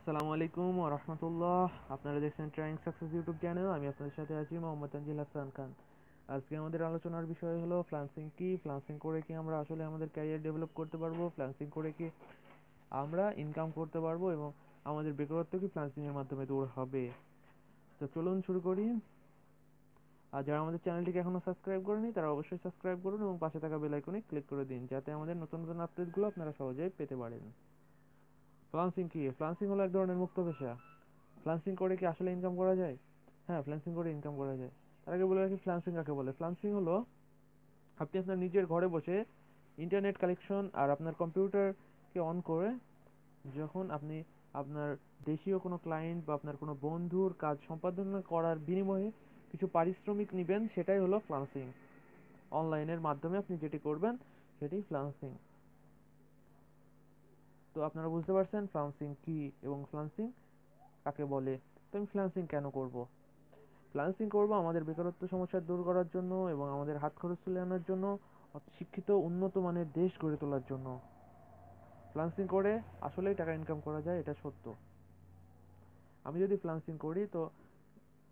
আসসালামু আলাইকুম ওয়া রাহমাতুল্লাহ। আপনারা দেখছেন ট্রাইং সাকসেস ইউটিউব চ্যানেল। আমি আপনাদের সাথে আছি মোহাম্মদ তানজিল হাসান খান। আজকে আমাদের আলোচনার বিষয় হলো ফ্রিল্যান্সিং কি, ফ্রিল্যান্সিং করে কি আমরা আসলে আমাদের ক্যারিয়ার ডেভেলপ করতে পারবো, ফ্রিল্যান্সিং করে কি আমরা ইনকাম করতে পারবো এবং আমাদের বেকারত্ব কি ফ্রিল্যান্সিং এর মাধ্যমে দূর হবে। তো চলুন শুরু করি। আর যারা আমাদের চ্যানেলটিকে এখনো সাবস্ক্রাইব করেনি তারা অবশ্যই সাবস্ক্রাইব করুন এবং পাশে থাকা বেল আইকনে ক্লিক করে দিন যাতে আমাদের নতুন নতুন আপডেটগুলো আপনারা সহজেই পেতে পারেন। ফ্রিল্যান্সিং কি? ফ্রিল্যান্সিং হলো এক ধরনের মুক্ত পেশা। ফ্রিল্যান্সিং করে কি আসলে ইনকাম করা যায়? হ্যাঁ, ফ্রিল্যান্সিং করে ইনকাম করা যায়। তার আগে বলে রাখি ফ্রিল্যান্সিং কাকে বলে। ফ্রিল্যান্সিং হলো আপনি আপনার নিজের ঘরে বসে ইন্টারনেট কানেকশন আর আপনার কম্পিউটারকে অন করে যখন আপনি আপনার দেশীয় কোনো ক্লায়েন্ট বা আপনার কোনো বন্ধুর কাজ সম্পাদনা করার বিনিময়ে কিছু পারিশ্রমিক নিবেন, সেটাই হলো ফ্রিল্যান্সিং। অনলাইনের মাধ্যমে আপনি যেটি করবেন সেটি ফ্রিল্যান্সিং। তো আপনারা বুঝতে পারছেন ফ্রিল্যান্সিং কি এবং ফ্রিল্যান্সিং কাকে বলে। তো আমি ফ্রিল্যান্সিং কেন করব? ফ্রিল্যান্সিং করব আমাদের বেকারত্ব সমস্যা দূর করার জন্য এবং আমাদের হাত খরচ তুলে আনার জন্য, শিক্ষিত উন্নত মানের দেশ গড়ে তোলার জন্য। ফ্রিল্যান্সিং করে আসলেই টাকা ইনকাম করা যায়, এটা সত্য। আমি যদি ফ্রিল্যান্সিং করি তো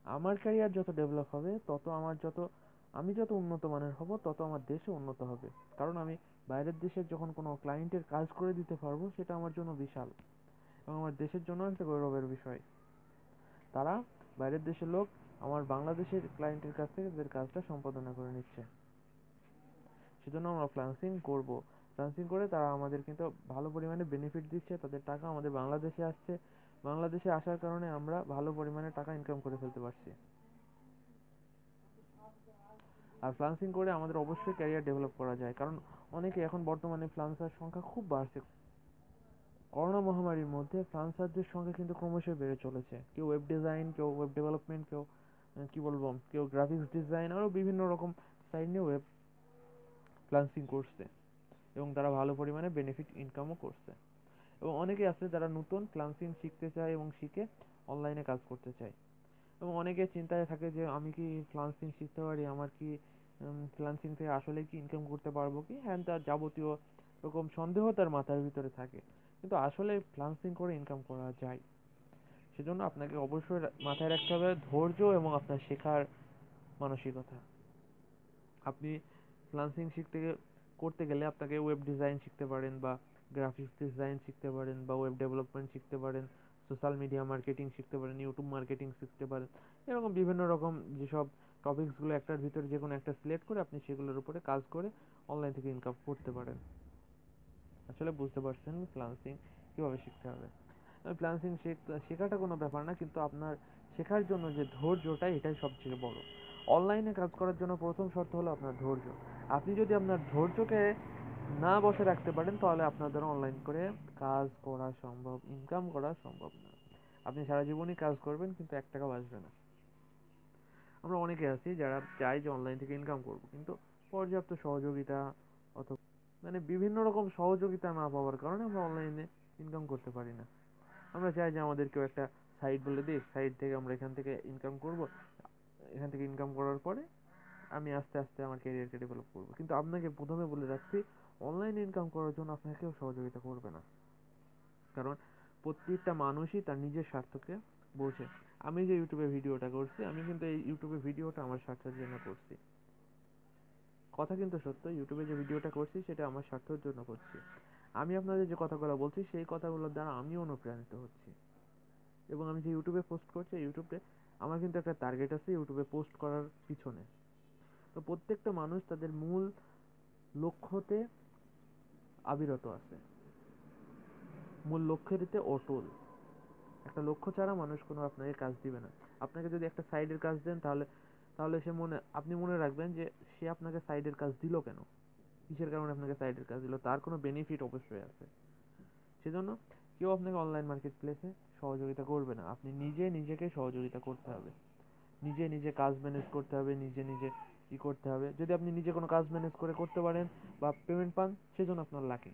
আমার ক্যারিয়ার যত ডেভেলপ হবে তত আমি যত উন্নত মানের হব তত আমার দেশও উন্নত হবে। কারণ আমি বাইরের দেশের যখন কোনো ক্লায়েন্টের কাজ করে দিতে পারবো সেটা আমার জন্য বিশাল এবং আমার দেশের জন্য একটা গৌরবের বিষয়। তারা, বাইরের দেশের লোক, আমার বাংলাদেশের ক্লায়েন্টের কাছ থেকে তাদের কাজটা সম্পাদনা করে নিচ্ছে। সেজন্য আমরা ফ্রিল্যান্সিং করব। ফ্রিল্যান্সিং করে তারা আমাদের কিন্তু ভালো পরিমাণে বেনিফিট দিচ্ছে, তাদের টাকা আমাদের বাংলাদেশে আসছে। বাংলাদেশে আসার কারণে আমরা ভালো পরিমাণে টাকা ইনকাম করে ফেলতে পারছি। আর ফ্রিল্যান্সিং করে আমাদের অবশ্যই ক্যারিয়ার ডেভেলপ করা যায়, কারণ অনেকে এখন বর্তমানে ফ্রিল্যান্সার সংখ্যা খুব বাড়ছে। করোনা মহামারীর মধ্যে ফ্রিল্যান্সারদের সংখ্যা কিন্তু ক্রমশই বেড়ে চলেছে। কেউ ওয়েব ডিজাইন, কেউ ওয়েব ডেভেলপমেন্ট, কেউ কি বলবো, কেউ গ্রাফিক্স ডিজাইন, আরো বিভিন্ন রকম সাইড নিয়ে ওয়েব ফ্রিল্যান্সিং করছে এবং তারা ভালো পরিমাণে বেনিফিট ইনকামও করছে। এবং অনেকে আছে যারা নতুন ফ্রিল্যান্সিং শিখতে চায় এবং শিখে অনলাইনে কাজ করতে চায়। এবং অনেকে চিন্তায় থাকে যে আমি কি ফ্রিল্যান্সিং শিখতে পারি, আমার কি ফ্রিল্যান্সিং থেকে আসলে কি ইনকাম করতে পারবো কি, হ্যাঁ, তার যাবতীয় রকম সন্দেহ তার মাথার ভিতরে থাকে। কিন্তু আসলে ফ্রিল্যান্সিং করে ইনকাম করা যায়। সেজন্য আপনাকে অবশ্যই মাথায় রাখতে হবে ধৈর্য এবং আপনার শেখার মানসিকতা। আপনি ফ্রিল্যান্সিং করতে গেলে আপনাকে ওয়েব ডিজাইন শিখতে পারেন বা গ্রাফিক্স ডিজাইন শিখতে পারেন বা ওয়েব ডেভেলপমেন্ট শিখতে পারেন, সোশ্যাল মিডিয়া মার্কেটিং শিখতে পারেন, ইউটিউব মার্কেটিং শিখতে পারেন। এরকম বিভিন্ন রকম যেসব টপিকসগুলো একটার ভিতরে যে কোনো একটা সিলেক্ট করে আপনি সেগুলোর উপরে কাজ করে অনলাইন থেকে ইনকাম করতে পারেন। আসলে বুঝতে পারছেন ফ্রিল্যান্সিং কিভাবে শিখতে হবে। ফ্রিল্যান্সিং শেখাটা কোনো ব্যাপার না, কিন্তু আপনার শেখার জন্য যে ধৈর্যটা, এটাই সবচেয়ে বড়। অনলাইনে কাজ করার জন্য প্রথম শর্ত হলো আপনার ধৈর্য। আপনি যদি আপনার ধৈর্যকে না বসে রাখতে পারেন তাহলে আপনার দ্বারা অনলাইন করে কাজ করা সম্ভব, ইনকাম করা সম্ভব না। আপনি সারা জীবনই কাজ করবেন কিন্তু 1 টাকাও আসবে না। আমরা অনেকে আছি যারা চাই যে অনলাইন থেকে ইনকাম করব, কিন্তু পর্যাপ্ত সহযোগিতা অথবা বিভিন্ন রকম সহযোগিতা না পাওয়ার কারণে আমরা অনলাইনে ইনকাম করতে পারি না। আমরা চাই যে আমাদের কেউ একটা সাইট বলে দিক, সাইট থেকে আমরা এখান থেকে ইনকাম করব, এখান থেকে ইনকাম করার পরে আমি আস্তে আস্তে আমার ক্যারিয়ারকে ডেভেলপ করব। কিন্তু আপনাকে প্রথমে বলে রাখছি, অনলাইনে ইনকাম করার জন্য আপনাকে কেউ সহযোগিতা করবে না। কারণ প্রত্যেকটা মানুষই তার নিজের স্বার্থকে বোঝে। আমি যে ইউটিউবে ভিডিওটা করছি, আমি কিন্তু এই ইউটিউবে ভিডিওটা আমার স্বার্থের জন্য করছি। কথা কিন্তু সত্য, ইউটিউবে যে ভিডিওটা করছি সেটা আমার স্বার্থের জন্য করছি। আমি আপনাদের যে কথাগুলো বলছি সেই কথাগুলোর দ্বারা আমি অনুপ্রাণিত হচ্ছি। এবং আমি যে ইউটিউবে পোস্ট করছি, ইউটিউবে আমার কিন্তু একটা টার্গেট আছে ইউটিউবে পোস্ট করার পিছনে। তো প্রত্যেকটা মানুষ তাদের মূল লক্ষ্যতে আবিরত আছে, মূল লক্ষ্যেতে অটল। একটা লক্ষ্য ছাড়া মানুষ কোনো আপনাকে কাজ দিবে না। আপনাকে যদি একটা সাইডের কাজ দেন তাহলে তাহলে আপনি মনে রাখবেন যে সে আপনাকে সাইডের কাজ দিল কেন, কিসের কারণে আপনাকে সাইডের কাজ দিল, তার কোনো বেনিফিট অবশ্যই আছে। সেজন্য কেউ আপনাকে অনলাইন মার্কেট প্লেসে সহযোগিতা করবে না, আপনি নিজে নিজেকে সহযোগিতা করতে হবে। নিজে নিজে কাজ ম্যানেজ করতে হবে, নিজে নিজে করতে হবে। যদি আপনি নিজে কোনো কাজ ম্যানেজ করে করতে পারেন বা পেমেন্ট পান, সেজন্য আপনার লাকি।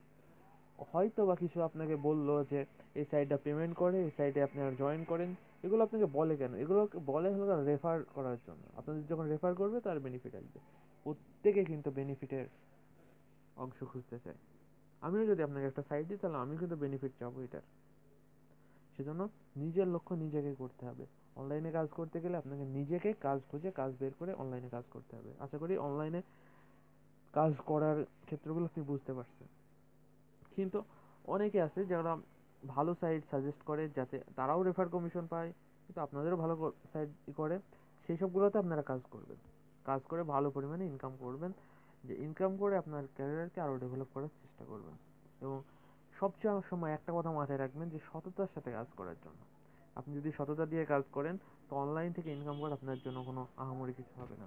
হয়তো বা কিছু আপনাকে বললো যে এই সাইটটা পেমেন্ট করে, এই সাইটে আপনি আর জয়েন করেন। এগুলো আপনাকে বলে কেন? এগুলো বলে হলো রেফার করার জন্য। আপনাদের যখন রেফার করবে তার বেনিফিট আসবে। প্রত্যেকে কিন্তু বেনিফিটের অংশ খুঁজতে চায়। আমিও যদি আপনাকে একটা সাইট দিই তাহলে আমি কিন্তু বেনিফিট চাবো এটার। সেজন্য নিজের লক্ষ্য নিজেকে করতে হবে। অনলাইনে কাজ করতে গেলে আপনাকে নিজেকে কাজ খুঁজে কাজ বের করে অনলাইনে কাজ করতে হবে। আশা করি অনলাইনে কাজ করার ক্ষেত্রগুলো আপনি বুঝতে পারছেন। কিন্তু অনেকে আছে যারা ভালো সাইট সাজেস্ট করে যাতে তারাও রেফার কমিশন পায়, কিন্তু আপনাদেরও ভালো সাইট করে, সেই সবগুলোতে আপনারা কাজ করবেন, কাজ করে ভালো পরিমাণে ইনকাম করবেন, যে ইনকাম করে আপনার ক্যারিয়ারকে আরও ডেভেলপ করার চেষ্টা করবেন। এবং সবচেয়ে সময় একটা কথা মাথায় রাখবেন যে সততার সাথে কাজ করার জন্য। আপনি যদি সততা দিয়ে কাজ করেন তো অনলাইন থেকে ইনকাম করা আপনার জন্য কোনো আহামরি কিছু হবে না।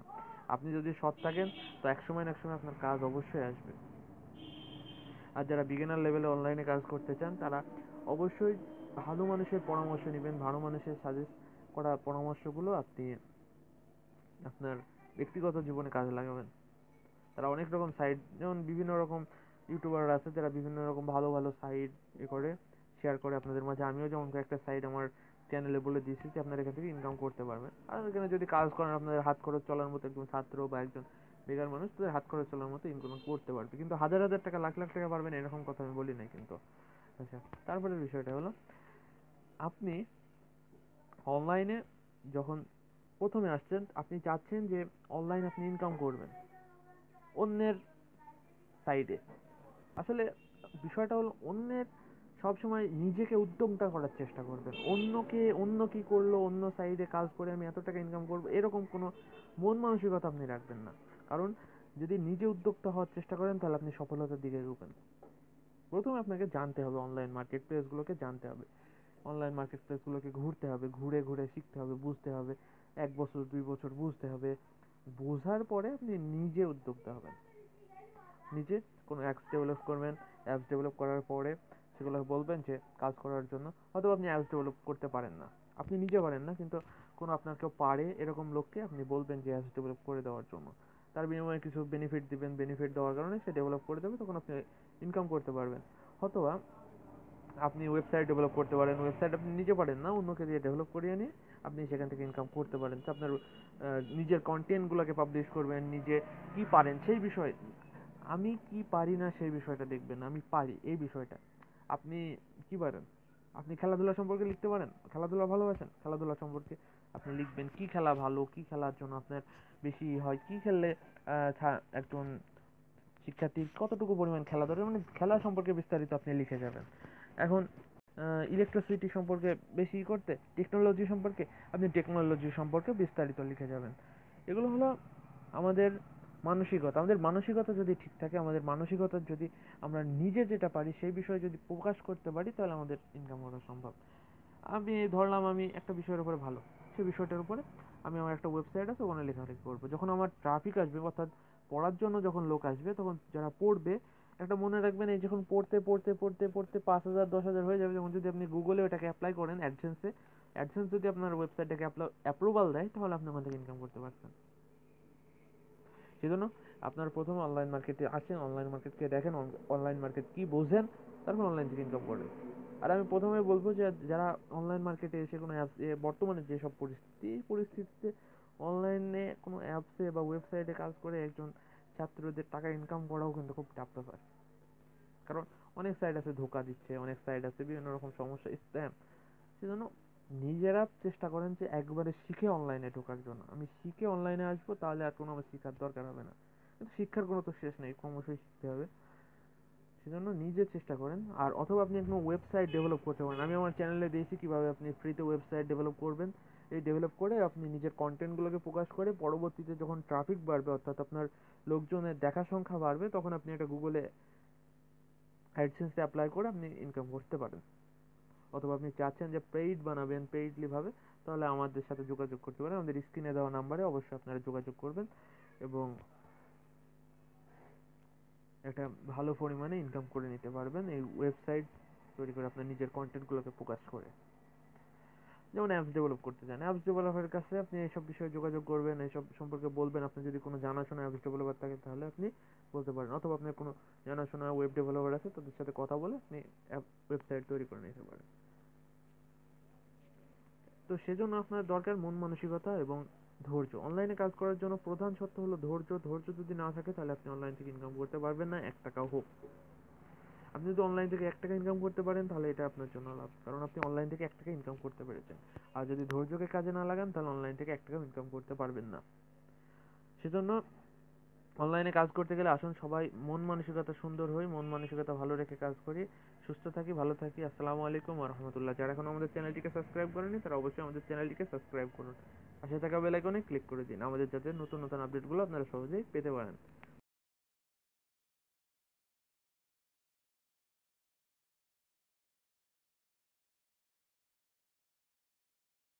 আপনি যদি সৎ থাকেন তো একসময় না একসময় আপনার কাজ অবশ্যই আসবে। আর যারা বিগিনার লেভেলে অনলাইনে কাজ করতে চান তারা অবশ্যই ভালো মানুষের পরামর্শ নেবেন, ভালো মানুষের সাজেস্ট করা পরামর্শগুলো আপনি আপনার ব্যক্তিগত জীবনে কাজে লাগাবেন। তারা অনেক রকম সাইট, যেমন বিভিন্ন রকম ইউটিউবার আছে যারা বিভিন্ন রকম ভালো ভালো সাইট করে শেয়ার করে আপনাদের মাঝে। আমিও যেমন একটা সাইট আমার চ্যানেলে বলে দিয়েছি যে আপনারা এখান থেকে ইনকাম করতে পারবেন। আর এখানে যদি কাজ করেন আপনাদের হাত খরচ চলার মতো, একজন ছাত্র বা একজন বেকার মানুষ তাদের হাত খরচ চলার মতো ইনকাম করতে পারবে। কিন্তু হাজার হাজার টাকা লাখ লাখ টাকা পারবেন এরকম কথা আমি বলি নাই কিন্তু। আচ্ছা, তারপরে বিষয়টা হলো আপনি অনলাইনে যখন প্রথমে আসছেন আপনি চাচ্ছেন যে অনলাইনে আপনি ইনকাম করবেন অন্যের সাইডে। আসলে বিষয়টা হলো অন্যের সবসময় নিজেকে উদ্যমটা করার চেষ্টা করবেন। অন্য কি করলো, অন্য সাইডে কাজ করে আমি এত টাকা ইনকাম করবো, এরকম কোনো মন মানসিকতা আপনি রাখবেন না। কারণ যদি নিজে উদ্যোক্তা হওয়ার চেষ্টা করেন তাহলে আপনি সফলতার দিকে এগোবেন। প্রথমে আপনাকে জানতে হবে, অনলাইন মার্কেট প্লেসগুলোকে জানতে হবে, অনলাইন মার্কেট প্লেসগুলোকে ঘুরতে হবে, ঘুরে ঘুরে শিখতে হবে, বুঝতে হবে, 1 বছর 2 বছর বুঝতে হবে। বোঝার পরে আপনি নিজে উদ্যোক্তা হবেন, নিজে কোনো অ্যাপস ডেভেলপ করবেন। অ্যাপস ডেভেলপ করার পরে সেগুলো বলবেন যে কাজ করার জন্য। হয়তো আপনি অ্যাপস ডেভেলপ করতে পারেন না, আপনি নিজে পারেন না, কিন্তু কোনো আপনার কেউ পারে এরকম লোককে আপনি বলবেন যে অ্যাপস ডেভেলপ করে দেওয়ার জন্য। তার বিনিময়ে কিছু বেনিফিট দিবেন, বেনিফিট দেওয়ার কারণে সে ডেভেলপ করে দেবে, তখন আপনি ইনকাম করতে পারবেন। অথবা আপনি ওয়েবসাইট ডেভেলপ করতে পারেন, ওয়েবসাইট আপনি নিজে পারেন না, অন্যকে দিয়ে ডেভেলপ করিয়ে নিয়ে আপনি সেখান থেকে ইনকাম করতে পারেন। তো আপনার নিজের কন্টেন্টগুলোকে পাবলিশ করবেন, নিজে কি পারেন সেই বিষয়ে। আমি কি পারি না সেই বিষয়টা দেখবেন, আমি পারি এই বিষয়টা। আপনি কি পারেন, আপনি খেলাধুলা সম্পর্কে লিখতে পারেন, খেলাধুলা ভালোবাসেন, খেলাধুলা সম্পর্কে আপনি লিখবেন কি খেলা ভালো, কি খেলার জন্য আপনার বেশি হয়, কি খেললে একজন শিক্ষার্থী কতটুকু পরিমাণ খেলা ধরে, মানে খেলা সম্পর্কে বিস্তারিত আপনি লিখে যাবেন। এখন ইলেকট্রিসিটি সম্পর্কে বেশি করতে, টেকনোলজি সম্পর্কে আপনি টেকনোলজি সম্পর্কে বিস্তারিত লিখে যাবেন। এগুলো হলো আমাদের মানসিকতা। আমাদের মানসিকতা যদি ঠিক থাকে, আমাদের মানসিকতা যদি আমরা নিজে যেটা পারি সেই বিষয়ে যদি প্রকাশ করতে পারি তাহলে আমাদের ইনকাম করা সম্ভব। আমি ধরলাম আমি একটা বিষয়ের উপরে ভালো, সেই বিষয়টার উপরে আমি আমার একটা ওয়েবসাইট আছে ওখানে লেখালেখি করবো। যখন আমার ট্রাফিক আসবে, অর্থাৎ পড়ার জন্য যখন লোক আসবে, তখন যারা পড়বে, একটা মনে রাখবেন এই যখন পড়তে পড়তে পড়তে পড়তে 5,000 10,000 হয়ে যাবে, যখন যদি আপনি গুগলে ওটাকে অ্যাপ্লাই করেন অ্যাডসেন্সে, অ্যাডসেন্স যদি আপনার ওয়েবসাইটটাকে অ্যাপ্রুভাল দেয় তাহলে আপনি ওখান থেকে ইনকাম করতে পারছেন। সেজন্য আপনার প্রথম অনলাইন মার্কেটে আসেন, অনলাইন মার্কেটকে দেখেন, অনলাইন মার্কেট কি বোঝেন, তারপর অনলাইন থেকে ইনকাম করেন। আর আমি প্রথমে বলবো যে যারা অনলাইন মার্কেটে এসে কোনো অ্যাপস, বর্তমানে যেসব পরিস্থিতিতে অনলাইনে কোনো অ্যাপসে বা ওয়েবসাইটে কাজ করে একজন ছাত্রদের টাকা ইনকাম করাও কিন্তু খুব টাফ ব্যাপার। কারণ অনেক সাইট আছে ধোকা দিচ্ছে, অনেক সাইট আছে বিভিন্ন রকম সমস্যা, স্প্যাম। সেজন্য নিজেরা চেষ্টা করেন যে একবারে শিখে অনলাইনে ঢোকার জন্য। আমি শিখে অনলাইনে আসবো তাহলে আর কোনো আমার শিখার দরকার হবে না, কিন্তু শিক্ষার কোনো তো শেষ নেই, ক্রমশই শিখতে হবে। সেজন্য নিজে চেষ্টা করেন। আর অথবা আপনি কোনো ওয়েবসাইট ডেভেলপ করতে পারেন। আমি আমার চ্যানেলে দিয়েছি কিভাবে আপনি ফ্রিতে ওয়েবসাইট ডেভেলপ করবেন। এই ডেভেলপ করে আপনি নিজের কন্টেন্টগুলোকে প্রকাশ করে পরবর্তীতে যখন ট্রাফিক বাড়বে, অর্থাৎ আপনার লোকজনের দেখা সংখ্যা বাড়বে, তখন আপনি এটা গুগলে অ্যাডসেন্সে অ্যাপ্লাই করে আপনি ইনকাম করতে পারেন। অথবা আপনি চাচ্ছেন যে পেইড বানাবেন, পেইডলি ভাবে, তাহলে আমাদের সাথে যোগাযোগ করতে পারেন। আমাদের স্ক্রিনে দেওয়া নাম্বারে অবশ্যই আপনারা যোগাযোগ করবেন এবং একটা ভালো পরিমাণে ইনকাম করে নিতে পারবেন এই ওয়েবসাইট তৈরি করে আপনার নিজের কন্টেন্টগুলোকে প্রকাশ করে। যেমন অ্যাপস ডেভেলপ করতে চান, অ্যাপস ডেভেলপারের কাছে আপনি এইসব বিষয়ে যোগাযোগ করবেন, এইসব সম্পর্কে বলবেন। আপনি যদি কোনো জানাশোনা অ্যাপস ডেভেলপার থাকে তাহলে আপনি বলতে পারেন, অথবা আপনার কোনো জানাশোনা ওয়েব ডেভেলপার আছে তাদের সাথে কথা বলে আপনি ওয়েবসাইট তৈরি করে নিতে পারেন। তো সেজন্য আপনার দরকার মন মানসিকতা এবং ধৈর্য। অনলাইনে কাজ করার জন্য প্রধান শর্ত হলো ধৈর্য। ধৈর্য যদি না থাকে তাহলে আপনি অনলাইন থেকে ইনকাম করতে পারবেন না, 1 টাকাও হোক। আপনি যদি অনলাইন থেকে 1 টাকা ইনকাম করতে পারেন তাহলে এটা আপনার জন্য লাভ, কারণ আপনি অনলাইন থেকে 1 টাকা ইনকাম করতে পেরেছেন। আর যদি ধৈর্যকে কাজে না লাগান তাহলে অনলাইন থেকে 1 টাকা ইনকাম করতে পারবেন না। সেজন্য অনলাইনে কাজ করতে গেলে আসুন সবাই মন মানসিকতা সুন্দর হই, মন মানসিকতা ভালো রেখে কাজ করি, সুস্থ থাকি, ভালো থাকি। আসসালামু আলাইকুম ওয়া রাহমাতুল্লাহ। যারা এখনো আমাদের চ্যানেলটিকে সাবস্ক্রাইব করেনি তারা অবশ্যই আমাদের চ্যানেলটিকে সাবস্ক্রাইব করুন, পাশে থাকা বেল আইকনে ক্লিক করে দিন আমাদের, যাতে নতুন নতুন আপডেটগুলো আপনারা সহজেই পেতে পারেন।